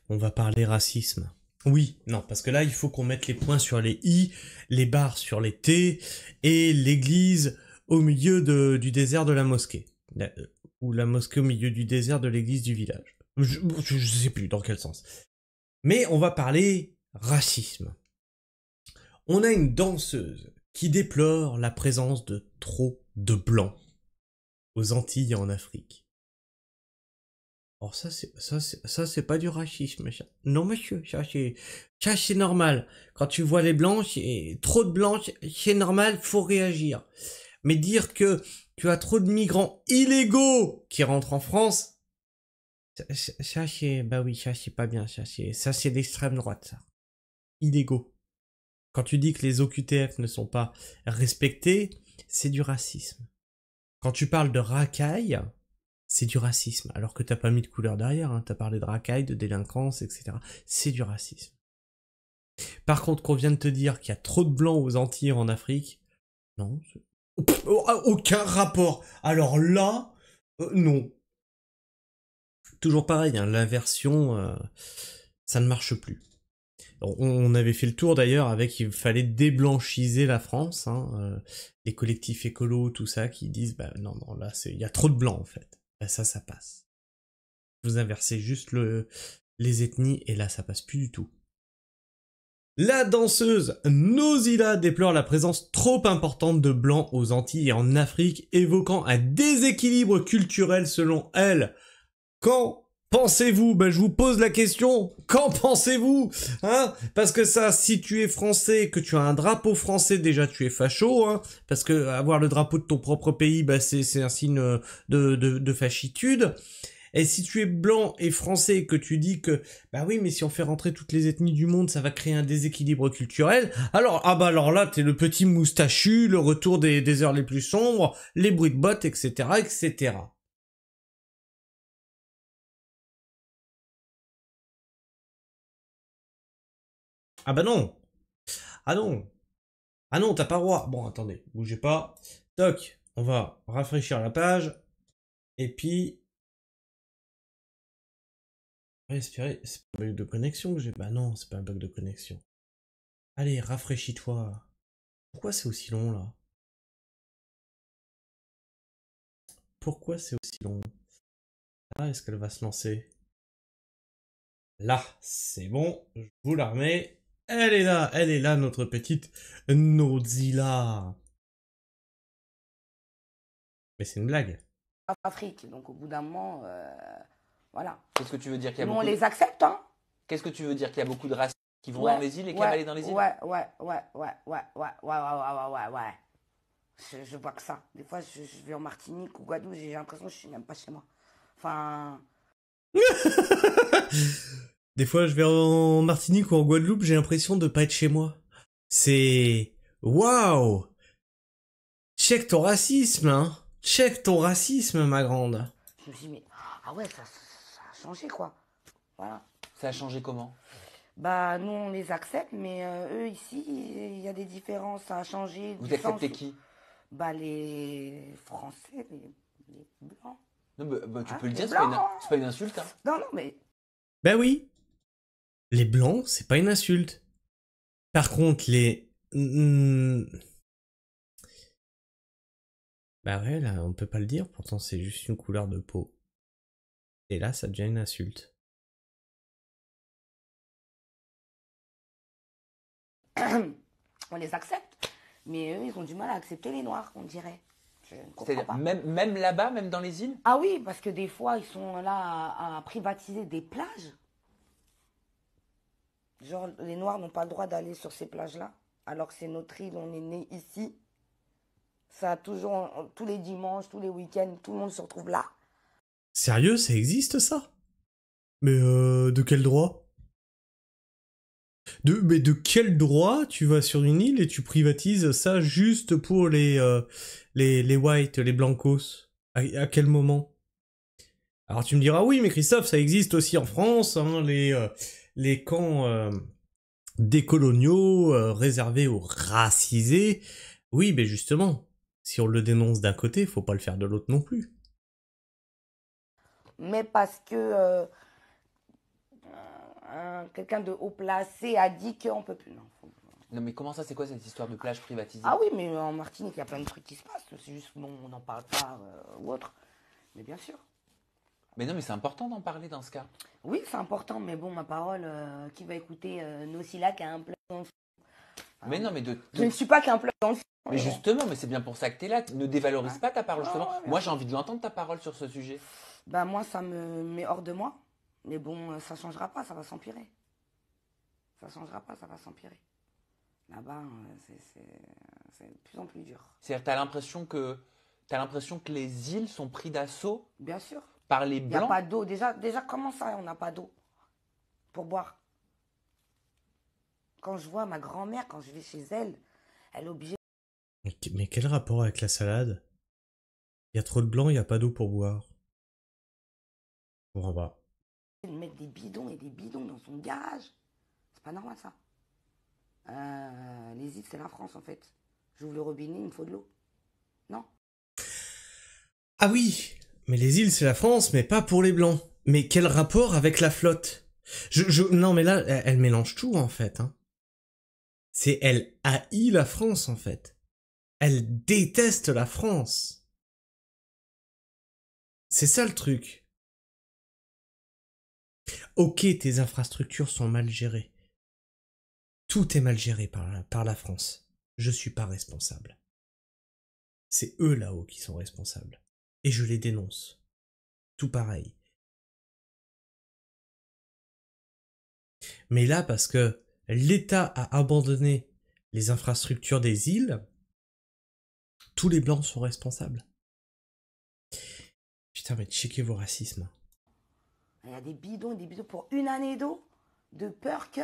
on va parler racisme. Oui, non, parce que là, il faut qu'on mette les points sur les i, les barres sur les t, et l'église au milieu du désert de la mosquée. Ou la mosquée au milieu du désert de l'église du village. Je sais plus dans quel sens. Mais on va parler racisme. On a une danseuse qui déplore la présence de trop de blancs aux Antilles et en Afrique. Alors ça c'est pas du racisme ça. Non monsieur, ça c'est normal. Quand tu vois les blancs, trop de blancs, c'est normal, faut réagir. Mais dire que tu as trop de migrants illégaux qui rentrent en France, ça c'est bah oui, ça c'est pas bien, ça c'est l'extrême droite ça. Illégaux. Quand tu dis que les OQTF ne sont pas respectés, c'est du racisme. Quand tu parles de racailles, c'est du racisme, alors que t'as pas mis de couleur derrière, hein. T'as parlé de racailles, de délinquance, etc. C'est du racisme. Par contre, qu'on vient de te dire qu'il y a trop de blancs aux Antilles en Afrique, non, aucun rapport. Alors là, non. Toujours pareil, hein, l'inversion, ça ne marche plus. On avait fait le tour d'ailleurs avec il fallait déblanchiser la France, hein, les collectifs écolos, tout ça, qui disent bah non là il y a trop de blancs en fait. Bah, ça passe. Vous inversez juste les ethnies et là ça passe plus du tout. La danseuse Nozila déplore la présence trop importante de blancs aux Antilles et en Afrique, évoquant un déséquilibre culturel selon elle. Quand pensez-vous? Ben je vous pose la question. Quand pensez-vous? Hein? Parce que ça, si tu es français, que tu as un drapeau français, déjà tu es facho, hein? Parce que avoir le drapeau de ton propre pays, ben c'est un signe de fachitude. Et si tu es blanc et français et que tu dis que, bah oui, mais si on fait rentrer toutes les ethnies du monde, ça va créer un déséquilibre culturel, alors là, t'es le petit moustachu, le retour des heures les plus sombres, les bruits de bottes, etc., etc. Ah bah non! Ah non! Ah non, t'as pas le droit! Bon, attendez, bougez pas. Toc, on va rafraîchir la page, et puis... Respirer, c'est pas un bug de connexion que j'ai... Bah non, c'est pas un bug de connexion. Allez, rafraîchis-toi. Pourquoi c'est aussi long, là? Pourquoi c'est aussi long? Ah, est-ce qu'elle va se lancer? Là, c'est bon, je vous la remets. Elle est là, notre petite Nozilla. Mais c'est une blague. Afrique. Donc au bout d'un moment, voilà. Qu'est-ce que tu veux dire qu'il y a Nous, on beaucoup les accepte, hein. Qu'est-ce que tu veux dire qu'il y a beaucoup de racistes qui vont Ouais, dans les îles et qui ouais, aiment aller dans les îles? ouais. Je vois que ça. Des fois, je vais en Martinique ou Guadeloupe, j'ai l'impression que je suis même pas chez moi. Enfin, Des fois, je vais en Martinique ou en Guadeloupe, j'ai l'impression de pas être chez moi. C'est... Waouh! Check ton racisme, hein! Check ton racisme, ma grande. je me suis dit, mais ah ouais, ça a changé, quoi. Voilà. Ça a changé comment? Bah, nous, on les accepte, mais eux, ici, il y a des différences. Ça a changé Vous du sens acceptez où- qui? Bah, les Français, les Blancs. Non, bah, tu Hein, peux le les dire, Blancs. c'est pas une insulte, hein. Non, non, mais Ben oui, les blancs, c'est pas une insulte. Par contre, les... Bah ouais, là, on peut pas le dire, pourtant c'est juste une couleur de peau. Et là, ça devient une insulte. on les accepte. Mais eux, ils ont du mal à accepter les Noirs, on dirait. Je ne comprends C'est-à-dire, pas. même là-bas, même dans les îles? Ah oui, parce que des fois, ils sont là à privatiser des plages. Genre, les Noirs n'ont pas le droit d'aller sur ces plages-là. Alors que c'est notre île, on est né ici. Ça a toujours, tous les dimanches, tous les week-ends, tout le monde se retrouve là. Sérieux, ça existe ça? Mais de quel droit? Mais de quel droit tu vas sur une île et tu privatises ça juste pour les whites, les blancos? À quel moment? Alors tu me diras oui, mais Christophe, ça existe aussi en France, hein, les camps décoloniaux réservés aux racisés. Oui, mais justement, si on le dénonce d'un côté, faut pas le faire de l'autre non plus. Mais parce que quelqu'un de haut placé a dit qu'on peut plus. Non, Non, mais comment ça, c'est quoi cette histoire de plage privatisée? Ah oui, mais en Martinique, il y a plein de trucs qui se passent. C'est juste que on n'en parle pas ou autre. Mais bien sûr. Mais non, mais c'est important d'en parler dans ce cas. Oui, c'est important, mais bon, ma parole, qui va écouter Nocilla qui a un plug dans le Mais non, mais Je ne suis pas qu'un plug dans le Mais justement, mais c'est bien pour ça que t'es là. Ne dévalorise pas ta parole, justement. ouais, Moi, j'ai envie de l'entendre, ta parole, sur ce sujet. Ben moi, ça me met hors de moi. Mais bon, ça changera pas, ça va s'empirer. Ça changera pas, ça va s'empirer. Là-bas, c'est de plus en plus dur. C'est-à-dire, t'as l'impression que les îles sont pris d'assaut Bien sûr. par les Il n'y a Blancs. pas d'eau. Déjà, comment ça, on n'a pas d'eau pour boire? Quand je vois ma grand-mère, quand je vais chez elle, elle est obligée Mais quel rapport avec la salade? Il y a trop de blanc, il n'y a pas d'eau pour boire. Je comprends pas. de mettre des bidons et des bidons dans son garage. C'est pas normal, ça. Les îles, c'est la France, en fait. J'ouvre le robinet, il me faut de l'eau. Non. Ah oui, mais les îles c'est la France, mais pas pour les blancs. Mais quel rapport avec la flotte? Non mais là, elle mélange tout en fait. Hein. C'est elle haït la France en fait. Elle déteste la France. C'est ça le truc. Ok, tes infrastructures sont mal gérées. Tout est mal géré par la France. Je suis pas responsable. C'est eux là-haut qui sont responsables. Et je les dénonce. Tout pareil. Mais là, parce que l'État a abandonné les infrastructures des îles, tous les Blancs sont responsables. Putain, mais checkez vos racismes. Il y a des bidons pour une année d'eau, de peur que...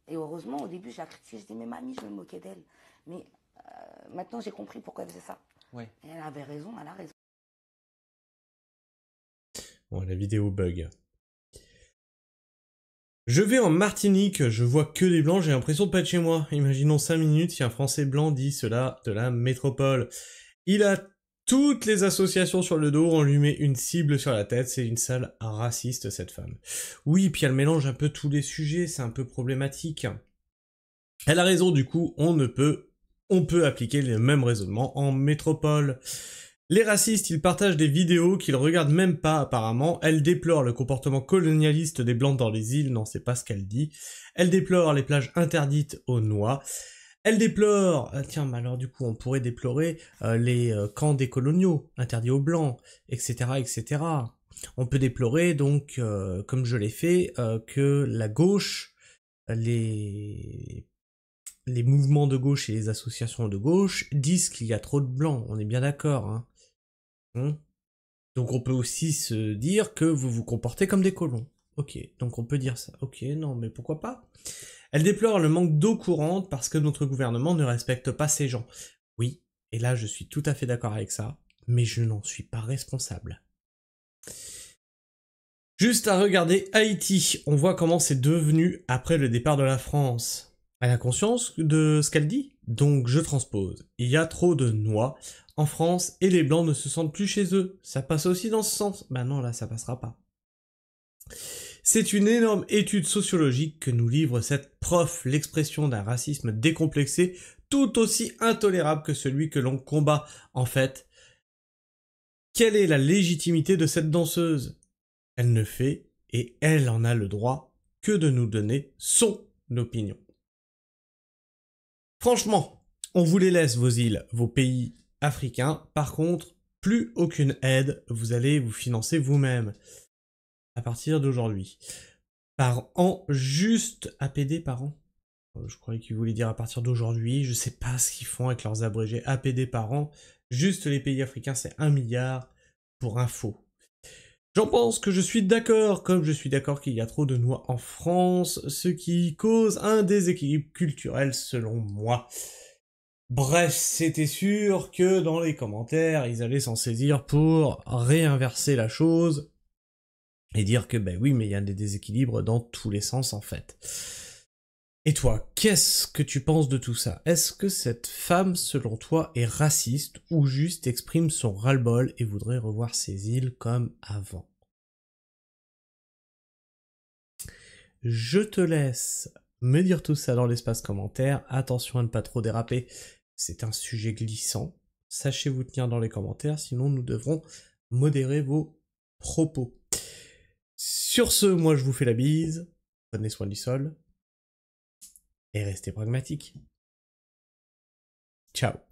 Et heureusement, au début, j'ai la critiqué, je dis, mais mamie, je me moquais d'elle. Mais maintenant, j'ai compris pourquoi elle faisait ça. Ouais. Et elle avait raison, elle a raison. Bon, la vidéo bug. Je vais en Martinique, je vois que des blancs, j'ai l'impression de pas être chez moi. Imaginons 5 minutes si un Français blanc dit cela de la métropole. Il a toutes les associations sur le dos, on lui met une cible sur la tête, c'est une sale raciste cette femme. Oui, puis elle mélange un peu tous les sujets, c'est un peu problématique. Elle a raison, du coup, on peut appliquer le même raisonnement en métropole. Les racistes, ils partagent des vidéos qu'ils regardent même pas apparemment. Elle déplore le comportement colonialiste des Blancs dans les îles, non c'est pas ce qu'elle dit. Elle déplore les plages interdites aux Noix. Elle déplore, tiens, mais alors du coup on pourrait déplorer les camps des coloniaux, interdits aux Blancs, etc., etc. On peut déplorer donc, comme je l'ai fait, que la gauche, les mouvements de gauche et les associations de gauche disent qu'il y a trop de Blancs, on est bien d'accord, hein. Donc on peut aussi se dire que vous vous comportez comme des colons. Ok, donc on peut dire ça. Ok, non, mais pourquoi pas? Elle déplore le manque d'eau courante parce que notre gouvernement ne respecte pas ces gens. Oui, et là je suis tout à fait d'accord avec ça, mais je n'en suis pas responsable. Juste à regarder Haïti, on voit comment c'est devenu après le départ de la France. Elle a conscience de ce qu'elle dit? Donc je transpose. Il y a trop de noix en France et les Blancs ne se sentent plus chez eux. Ça passe aussi dans ce sens. Bah non, là ça passera pas. C'est une énorme étude sociologique que nous livre cette prof, l'expression d'un racisme décomplexé tout aussi intolérable que celui que l'on combat. En fait, quelle est la légitimité de cette danseuse? Elle ne fait, et elle en a le droit, que de nous donner son opinion. Franchement, on vous les laisse vos îles, vos pays africains. Par contre, plus aucune aide, vous allez vous financer vous-même. À partir d'aujourd'hui. Par an, juste APD par an. Je croyais qu'ils voulaient dire à partir d'aujourd'hui. Je sais pas ce qu'ils font avec leurs abrégés. APD par an. Juste les pays africains, c'est 1 milliard pour info. J'en pense que je suis d'accord, comme je suis d'accord qu'il y a trop de noix en France, ce qui cause un déséquilibre culturel selon moi. Bref, c'était sûr que dans les commentaires, ils allaient s'en saisir pour réinverser la chose et dire que ben oui, mais il y a des déséquilibres dans tous les sens en fait. Et toi, qu'est-ce que tu penses de tout ça? Est-ce que cette femme, selon toi, est raciste ou juste exprime son ras-le-bol et voudrait revoir ses îles comme avant? Je te laisse me dire tout ça dans l'espace commentaire. Attention à ne pas trop déraper, c'est un sujet glissant. Sachez vous tenir dans les commentaires, sinon nous devrons modérer vos propos. Sur ce, moi je vous fais la bise, prenez soin du sol, et restez pragmatiques. Ciao.